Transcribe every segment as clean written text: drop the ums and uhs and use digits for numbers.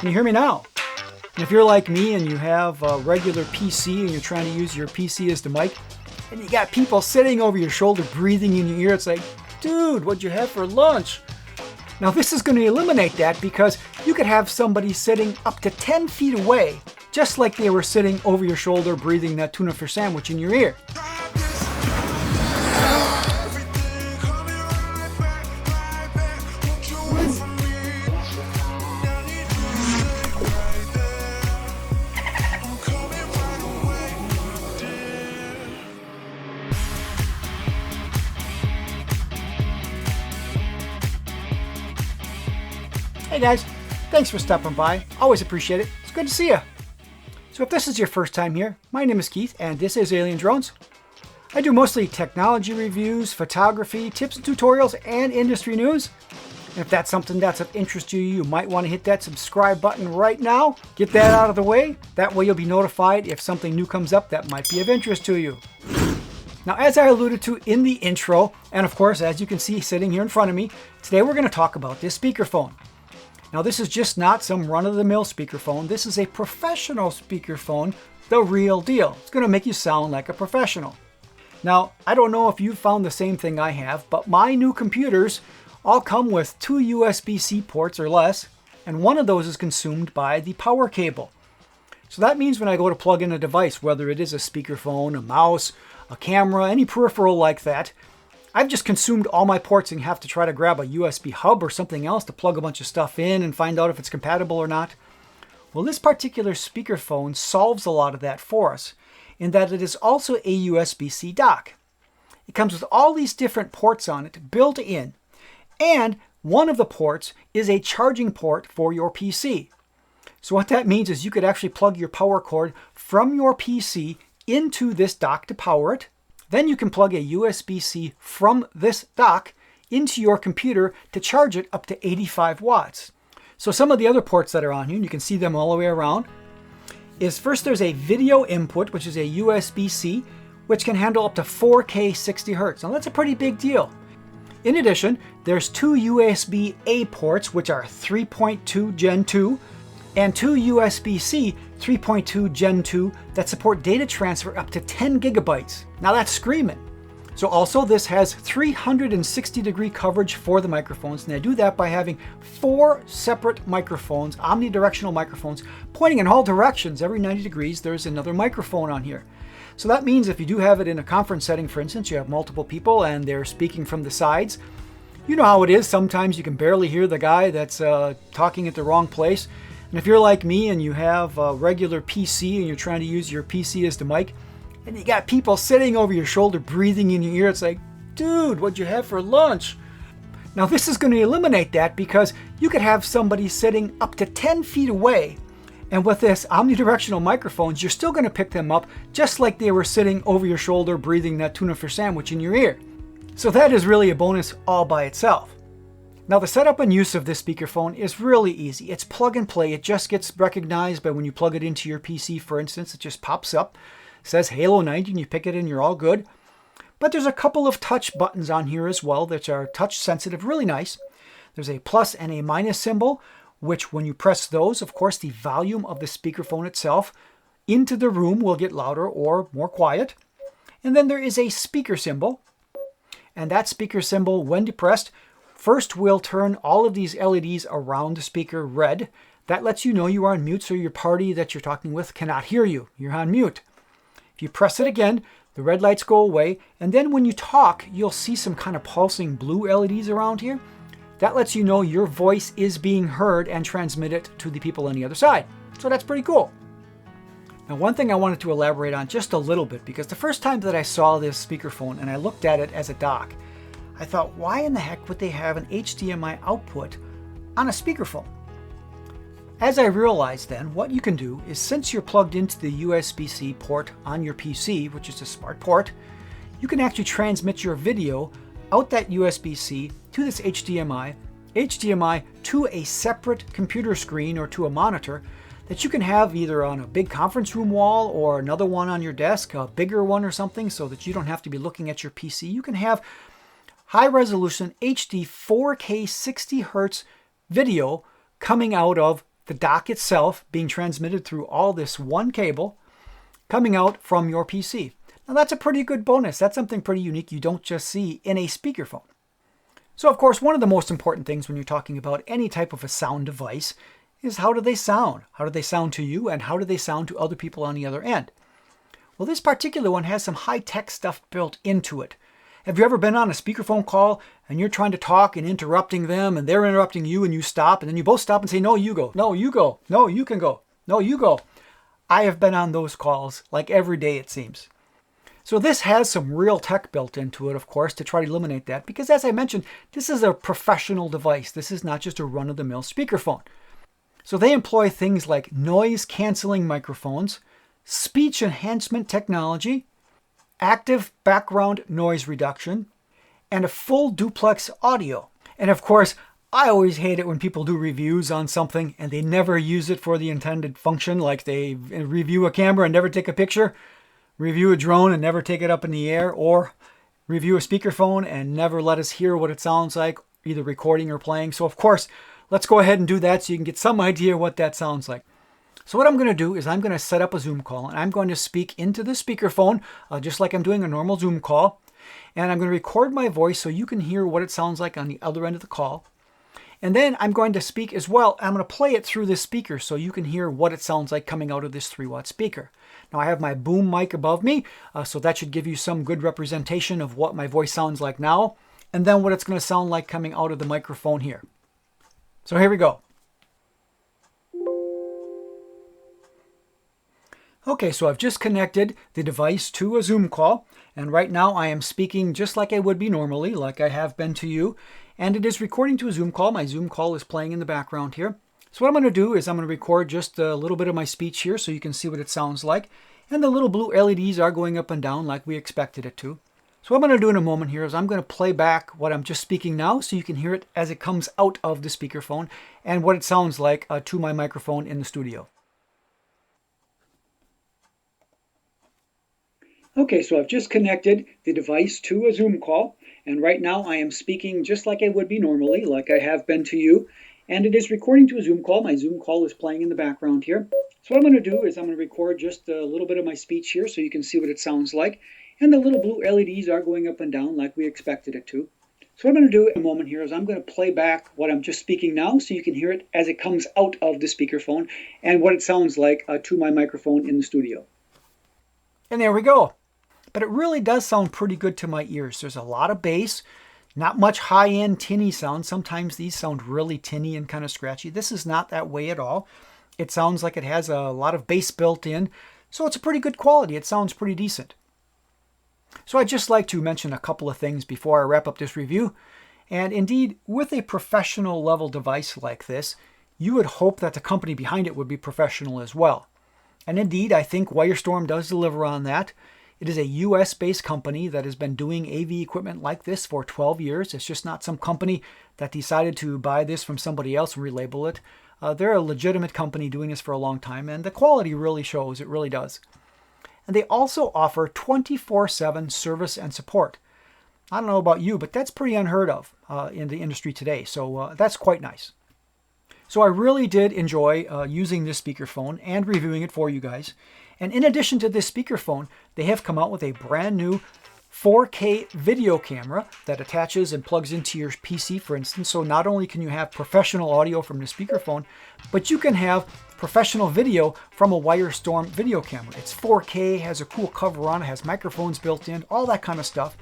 Can you hear me now? And if you're like me and you have a regular PC and you're trying to use your PC as the mic, and you got people sitting over your shoulder breathing in your ear, it's like, dude, what'd you have for lunch? Now this is going to eliminate that because you could have somebody sitting up to 10 feet away, just like they were sitting over your shoulder breathing that tuna fish sandwich in your ear. Hey guys, thanks for stopping by. Always appreciate it. It's good to see you. So if this is your first time here, my name is Keith and this is Alien Drones. I do mostly technology reviews, photography, tips and tutorials, and industry news. And if that's something that's of interest to you, you might want to hit that subscribe button right now. Get that out of the way. That way you'll be notified if something new comes up that might be of interest to you. Now, as I alluded to in the intro, and of course, as you can see sitting here in front of me, today we're going to talk about this speakerphone. Now this is just not some run-of-the-mill speakerphone. This is a professional speakerphone, the real deal. It's going to make you sound like a professional. Now, I don't know if you've found the same thing I have, but my new computers all come with 2 USB-C ports or less, and one of those is consumed by the power cable. So that means when I go to plug in a device, whether it is a speakerphone, a mouse, a camera, any peripheral like that, I've just consumed all my ports and have to try to grab a USB hub or something else to plug a bunch of stuff in and find out if it's compatible or not. Well, this particular speakerphone solves a lot of that for us in that it is also a USB-C dock. It comes with all these different ports on it built in, and one of the ports is a charging port for your PC. So what that means is you could actually plug your power cord from your PC into this dock to power it. Then you can plug a USB-C from this dock into your computer to charge it up to 85 watts. So some of the other ports that are on here, and you can see them all the way around, is first there's a video input, which is a USB-C, which can handle up to 4K 60 Hz. Now that's a pretty big deal. In addition, there's 2 USB-A ports, which are 3.2 Gen 2, and 2 USB-C 3.2 Gen 2 that support data transfer up to 10 gigabytes. Now that's screaming. So also this has 360-degree coverage for the microphones, and they do that by having 4 separate microphones, omnidirectional microphones, pointing in all directions. Every 90 degrees there's another microphone on here. So that means if you do have it in a conference setting, for instance, you have multiple people and they're speaking from the sides, you know how it is. Sometimes you can barely hear the guy that's talking at the wrong place. And if you're like me and you have a regular PC and you're trying to use your PC as the mic, and you got people sitting over your shoulder breathing in your ear, it's like, dude, what'd you have for lunch? Now this is going to eliminate that because you could have somebody sitting up to 10 feet away, and with this omnidirectional microphones, you're still going to pick them up just like they were sitting over your shoulder breathing that tuna fish sandwich in your ear. So that is really a bonus all by itself. Now the setup and use of this speakerphone is really easy. It's plug and play. It just gets recognized by when you plug it into your PC, for instance, it just pops up, says Halo 90, and you pick it and you're all good. But there's a couple of touch buttons on here as well that are touch sensitive, really nice. There's a plus and a minus symbol, which when you press those, of course, the volume of the speakerphone itself into the room will get louder or more quiet. And then there is a speaker symbol, and that speaker symbol, when depressed, first, we'll turn all of these LEDs around the speaker red. That lets you know you are on mute, so your party that you're talking with cannot hear you. You're on mute. If you press it again, the red lights go away, and then when you talk, you'll see some kind of pulsing blue LEDs around here. That lets you know your voice is being heard and transmitted to the people on the other side. So that's pretty cool. Now one thing I wanted to elaborate on just a little bit, because the first time that I saw this speakerphone and I looked at it as a dock, I thought, why in the heck would they have an HDMI output on a speakerphone? As I realized then, what you can do is, since you're plugged into the USB-C port on your PC, which is a smart port, you can actually transmit your video out that USB-C to this HDMI to a separate computer screen or to a monitor that you can have either on a big conference room wall or another one on your desk, a bigger one or something, so that you don't have to be looking at your PC. You can have high resolution HD 4K 60 Hz video coming out of the dock itself being transmitted through all this one cable coming out from your PC. Now that's a pretty good bonus. That's something pretty unique you don't just see in a speakerphone. So of course, one of the most important things when you're talking about any type of a sound device is how do they sound? How do they sound to you, and how do they sound to other people on the other end? Well, this particular one has some high-tech stuff built into it. Have you ever been on a speakerphone call and you're trying to talk and interrupting them and they're interrupting you and you stop and then you both stop and say, no, you go, no, you go, no, you can go, no, you go. I have been on those calls like every day, it seems. So this has some real tech built into it, of course, to try to eliminate that because, as I mentioned, this is a professional device. This is not just a run-of-the-mill speakerphone. So they employ things like noise-canceling microphones, speech enhancement technology, active background noise reduction, and a full duplex audio. And of course, I always hate it when people do reviews on something and they never use it for the intended function, like they review a camera and never take a picture, review a drone and never take it up in the air, or review a speakerphone and never let us hear what it sounds like, either recording or playing. So of course, let's go ahead and do that so you can get some idea what that sounds like. So what I'm going to do is I'm going to set up a Zoom call and I'm going to speak into the speakerphone just like I'm doing a normal Zoom call. And I'm going to record my voice so you can hear what it sounds like on the other end of the call. And then I'm going to speak as well. I'm going to play it through this speaker so you can hear what it sounds like coming out of this 3-watt speaker. Now I have my boom mic above me, so that should give you some good representation of what my voice sounds like now, and then what it's going to sound like coming out of the microphone here. So here we go. Okay, so I've just connected the device to a Zoom call, and right now I am speaking just like I would be normally, like I have been to you, and it is recording to a Zoom call. My Zoom call is playing in the background here. So what I'm going to do is I'm going to record just a little bit of my speech here so you can see what it sounds like, and the little blue LEDs are going up and down like we expected it to. So what I'm going to do in a moment here is I'm going to play back what I'm just speaking now so you can hear it as it comes out of the speakerphone and what it sounds like to my microphone in the studio. Okay, so I've just connected the device to a Zoom call, and right now I am speaking just like I would be normally, like I have been to you, and it is recording to a Zoom call. My Zoom call is playing in the background here. So what I'm going to do is I'm going to record just a little bit of my speech here so you can see what it sounds like, and the little blue LEDs are going up and down like we expected it to. So what I'm going to do in a moment here is I'm going to play back what I'm just speaking now so you can hear it as it comes out of the speakerphone and what it sounds like to my microphone in the studio. And there we go. But it really does sound pretty good to my ears. There's a lot of bass, not much high-end tinny sound. Sometimes these sound really tinny and kind of scratchy. This is not that way at all. It sounds like it has a lot of bass built in, so it's a pretty good quality. It sounds pretty decent. So I'd just like to mention a couple of things before I wrap up this review. And indeed, with a professional level device like this, you would hope that the company behind it would be professional as well. And indeed, I think Wyrestorm does deliver on that. It is a US-based company that has been doing AV equipment like this for 12 years. It's just not some company that decided to buy this from somebody else and relabel it. They're a legitimate company doing this for a long time, and the quality really shows. It really does. And they also offer 24/7 service and support. I don't know about you, but that's pretty unheard of in the industry today, so that's quite nice. So I really did enjoy using this speakerphone and reviewing it for you guys. And in addition to this speakerphone, they have come out with a brand new 4K video camera that attaches and plugs into your PC, for instance. So not only can you have professional audio from the speakerphone, but you can have professional video from a Wyrestorm video camera. It's 4K, has a cool cover on it, has microphones built in, all that kind of stuff.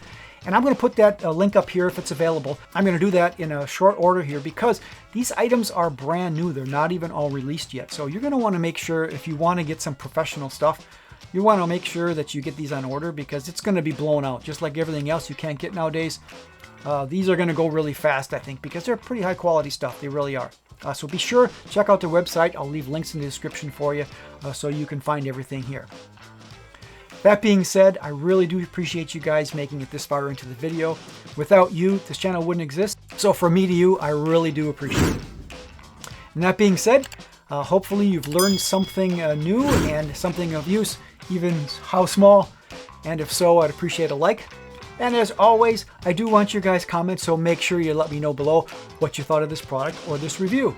And I'm going to put that link up here if it's available. I'm going to do that in a short order here because these items are brand new. They're not even all released yet. So you're going to want to make sure, if you want to get some professional stuff, you want to make sure that you get these on order because it's going to be blown out. Just like everything else you can't get nowadays. These are going to go really fast, I think, because they're pretty high quality stuff. They really are. So be sure, check out the website. I'll leave links in the description for you so you can find everything here. That being said, I really do appreciate you guys making it this far into the video. Without you, this channel wouldn't exist. So from me to you, I really do appreciate it. And that being said, hopefully you've learned something new and something of use, even how small. And if so, I'd appreciate a like. And as always, I do want your guys' comments, so make sure you let me know below what you thought of this product or this review.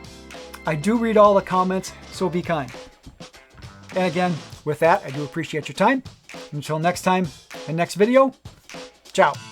I do read all the comments, so be kind. And again, with that, I do appreciate your time. Until next time and next video, ciao.